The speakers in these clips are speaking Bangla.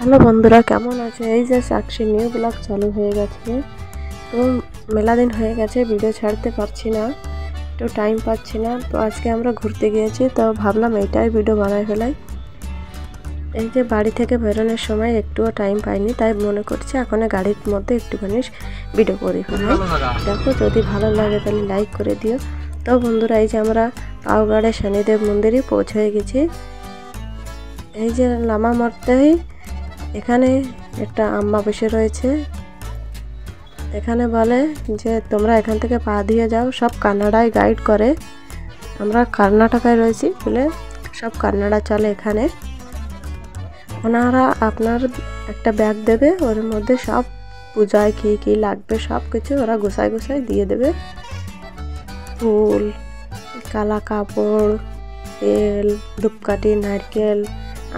হ্যালো বন্ধুরা, কেমন আছে? এই যে সাক্ষী নিউ ব্লগ চালু হয়ে গেছে। তো মেলা দিন হয়ে গেছে ভিডিও ছাড়তে পারছি না, একটু টাইম পাচ্ছি না। তো আজকে আমরা ঘুরতে গিয়েছি, তো ভাবলাম এইটাই ভিডিও বানাই ফেলাই। এই যে বাড়ি থেকে বেরোনোর সময় একটুও টাইম পাইনি, তাই মনে করছি এখন গাড়ির মধ্যে একটুখানি ভিডিও করে ফেলাই। দেখো, যদি ভালো লাগে তাহলে লাইক করে দিও। তো বন্ধুরা, এই যে আমরা পাওগড়ে শনিদেব মন্দিরে পৌঁছে গেছি। এই যে লামা মরতেই এখানে একটা আম্মা বসে রয়েছে। এখানে বলে যে তোমরা এখান থেকে পা দিয়ে যাও, সব কান্নাডায় গাইড করে। আমরা কর্ণাটকায় রয়েছি বলে সব কান্নাডা চলে এখানে। ওনারা আপনার একটা ব্যাগ দেবে, ওর মধ্যে সব পূজায় কী কী লাগবে সব কিছু ওরা গোছায় গোছায় দিয়ে দেবে। ফুল, কালা কাপড়, তেল, ধূপকাঠি, নারকেল,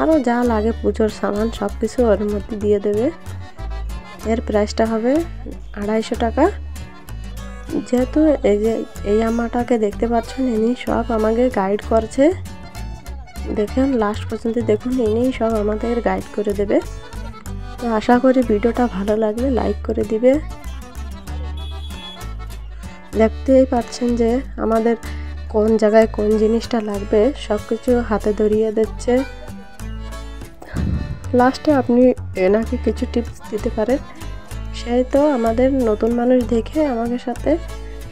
আরও যা লাগে পুজোর সামান সব কিছু ওর মধ্যে দিয়ে দেবে। এর প্রাইসটা হবে 250 টাকা। যেহেতু এই আম্মাটাকে দেখতে পাচ্ছেন, ইনি সব আমাকে গাইড করছে। দেখুন লাস্ট পর্যন্ত দেখুন, ইনি সব আমাদের গাইড করে দেবে। তো আশা করি ভিডিওটা ভালো লাগলে লাইক করে দিবে। দেখতেই পাচ্ছেন যে আমাদের কোন জায়গায় কোন জিনিসটা লাগবে সব কিছু হাতে ধরিয়ে দিচ্ছে। লাস্টে আপনি এনাকে কিছু টিপস দিতে পারেন। সেই তো আমাদের নতুন মানুষ দেখে আমাদের সাথে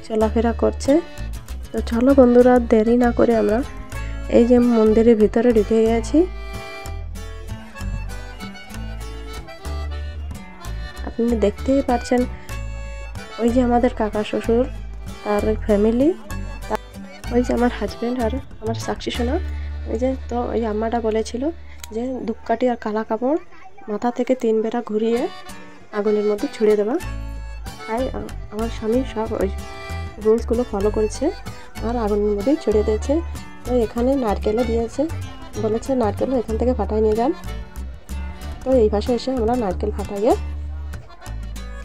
চলাফেরা করছে। তো চলো বন্ধুরা, দেরি না করে আমরা এই যে মন্দিরের ভিতরে ঢুকে গেছি। আপনি দেখতেই পাচ্ছেন, ওই যে আমাদের কাকা শ্বশুর, তার ফ্যামিলি, ওই যে আমার হাজব্যান্ড আর আমার সাক্ষী সোনা। ওই যে তো ওই আম্মাটা বলেছিল যে ধূপকাঠি আর কালা কাপড় মাথা থেকে 3 বেলা ঘুরিয়ে আগুনের মধ্যে ছুঁড়ে দেওয়া। তাই আমার স্বামী সব ওই রুলসগুলো ফলো করেছে আর আগুনের মধ্যেই ছুঁড়ে দিয়েছে। তো এখানে নারকেলও দিয়েছে, বলেছে নারকেলও এখান থেকে ফাটাই নিয়ে যান। তো এই পাশে এসে আমরা নারকেল ফাটাইয়ে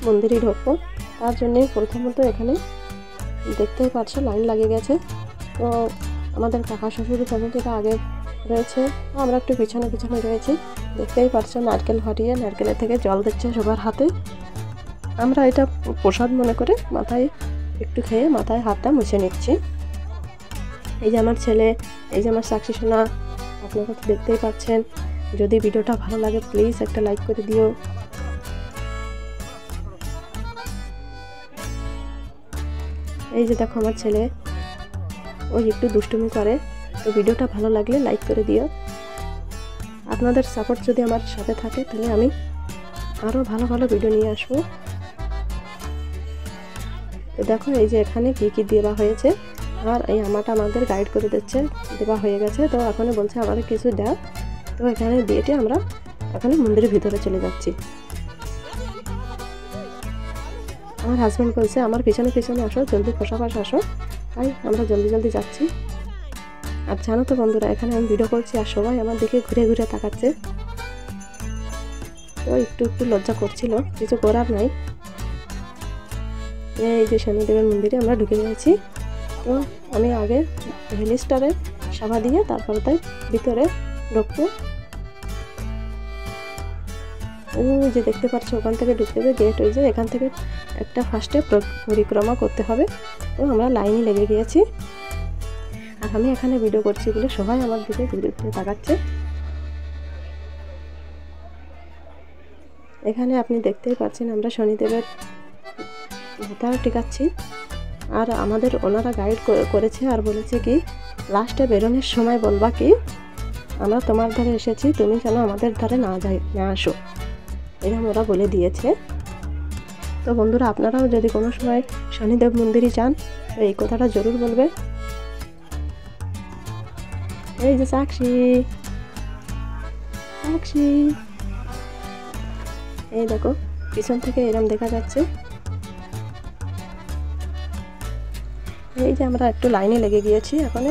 মন্দিরে ঢুকবো। তার জন্যে প্রথমত এখানে দেখতেই পাচ্ছ লাইন লাগিয়ে গেছে। তো আমাদের কাকা শ্বশুরের ফ্যামিলিটা আগে রয়েছে, আমরা একটু পিছনে পিছনে রয়েছি। দেখতেই পাচ্ছ নারকেল ফাটিয়ে নারকেলের থেকে জল দিচ্ছে সবার হাতে। আমরা এটা প্রসাদ মনে করে মাথায় একটু খেয়ে মাথায় হাতটা মুছে নিচ্ছি। এই যে আমার ছেলে, এই যে আমার সাক্ষী সোনা, আপনারা তো দেখতেই পাচ্ছেন। যদি ভিডিওটা ভালো লাগে প্লিজ একটা লাইক করে দিও। এই যে দেখো আমার ছেলে, ওই একটু দুষ্টুমি করে। তো ভিডিওটা ভালো লাগলে লাইক করে দিও। আপনাদের সাপোর্ট যদি আমার সাথে থাকে তাহলে আমি আরও ভালো ভালো ভিডিও নিয়ে আসবো। তো দেখো এই যে এখানে কী কী দেওয়া হয়েছে, আর এই আমাটা আমাদের গাইড করে দিচ্ছে। দেওয়া হয়ে গেছে, তো এখন বলছে আমাদের কিছু দাও। তো এখানে দিয়েটি আমরা এখানে মন্দিরের ভিতরে চলে যাচ্ছি। আমার হাজব্যান্ড বলছে আমার পিছনে পিছনে আসো, জলদি পাশাপাশি আসো। তাই আমরা জলদি জলদি যাচ্ছি। আর জানো তো বন্ধুরা, এখানে আমি ভিডিও করছি আর সবাই আমার দিকে ঘুরে ঘুরে তাকাচ্ছে। তো একটু একটু লজ্জা করছিল, কিছু করার নাই। এই যে শনিদেবের মন্দিরে আমরা ঢুকে গেছি। তো আমি আগে হেলিস্টারে সাভা দিয়ে তারপরে তাই ভিতরে ঢুকবো। ওই যে দেখতে পাচ্ছ ওখান থেকে ঢুকতে হবে গেট। ওই যে এখান থেকে একটা ফার্স্টে পরিক্রমা করতে হবে। তো আমরা লাইনে লেগে গিয়েছি, আর আমি এখানে ভিডিও করছি বলে সবাই আমার দিকে ঘুরে ঘুরে তাকাচ্ছে। এখানে আপনি দেখতেই পাচ্ছেন আমরা শনিদেবের মাথাও টিকাচ্ছি। আর আমাদের ওনারা গাইড করেছে আর বলেছে কি লাস্টে বেরোনোর সময় বলবা কি আমরা তোমার ধারে এসেছি, তুমি যেন আমাদের ধারে না আসো, এরকম ওরা বলে দিয়েছে। তো বন্ধুরা, আপনারাও যদি কোনো সময় শনিদেব মন্দিরে যান তো এই কথাটা জরুর বলবে। এই যে সাক্ষী, সাক্ষী, এই দেখো পিছন থেকে এরম দেখা যাচ্ছে। এই যে আমরা একটু লাইনে লেগে গিয়েছি এখন।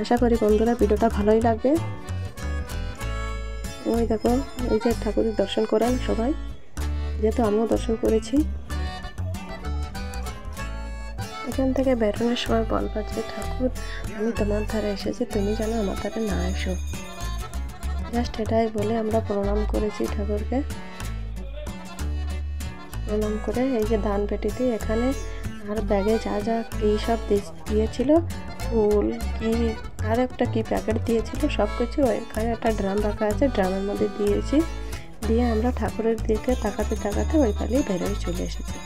আশা করি বন্ধুরা ভিডিওটা ভালোই লাগবে। ওই দেখো এই যে ঠাকুরের দর্শন করেন সবাই, যেহেতু আমিও দর্শন করেছি। এখান থেকে বেরোনোর সময় বলবা যে ঠাকুর আমি তোমার ধারে এসেছি, তুমি যেন আমার ধারে না এসো। জাস্ট এটাই বলে আমরা প্রণাম করেছি ঠাকুরকে। প্রণাম করে এই যে দান পেটিতে এখানে আর ব্যাগে যা যা কী সব দিয়েছিল, ফুল কি আর একটা কি প্যাকেট দিয়েছিল, সব কিছু এখানে একটা ড্রাম রাখা আছে, ড্রামের মধ্যে দিয়েছি। দিয়ে আমরা ঠাকুরের দিকে তাকাতে তাকাতে ওই পালিয়ে বেরোয় চলে এসেছি।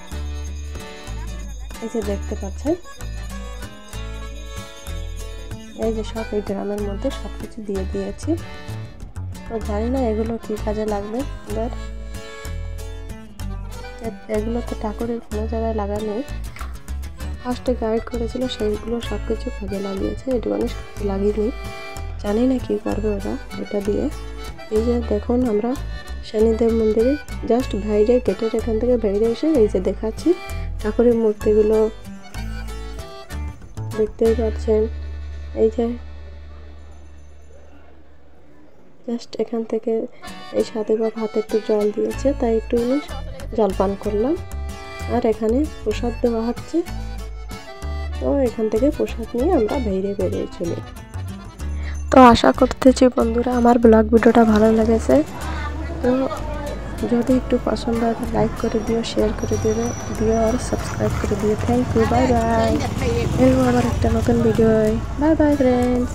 এই যে দেখতে পাচ্ছেন, এই যে সব এই ড্রামের মধ্যে সব কিছু দিয়ে দিয়েছি। তো জানি না এগুলো কি কাজে লাগবে, এবার এগুলো তো ঠাকুরের কোনো জায়গায় লাগানো, ফার্স্টে গাইড করেছিল সেইগুলো সব কিছু কাজে লাগিয়েছে, এটুকুনি কাজে লাগিয়েনি। জানি না কী করবে ওরা এটা দিয়ে। এই যে দেখুন আমরা শনিদেব মন্দিরে জাস্ট বাইরে গেটের এখান থেকে বাইরে এসে এই যে দেখাচ্ছি ঠাকুরের মূর্তিগুলো দেখতেই পাচ্ছেন। এই যে জাস্ট এখান থেকে এই সাধুবাবা হাতে একটু জল দিয়েছে, তাই একটু জল পান করলাম। আর এখানে প্রসাদ দেওয়া হচ্ছে, তো এখান থেকে প্রসাদ নিয়ে আমরা বাইরে বেরিয়ে চলি। তো আশা করতেছি বন্ধুরা আমার ব্লগ ভিডিওটা ভালো লেগেছে। তো যদি একটু পছন্দ হয় তো লাইক করে দিও, শেয়ার করে দিও আর সাবস্ক্রাইব করে দিও। Thank you, bye bye. এরকম আবার একটা নতুন ভিডিও। Bye bye friends.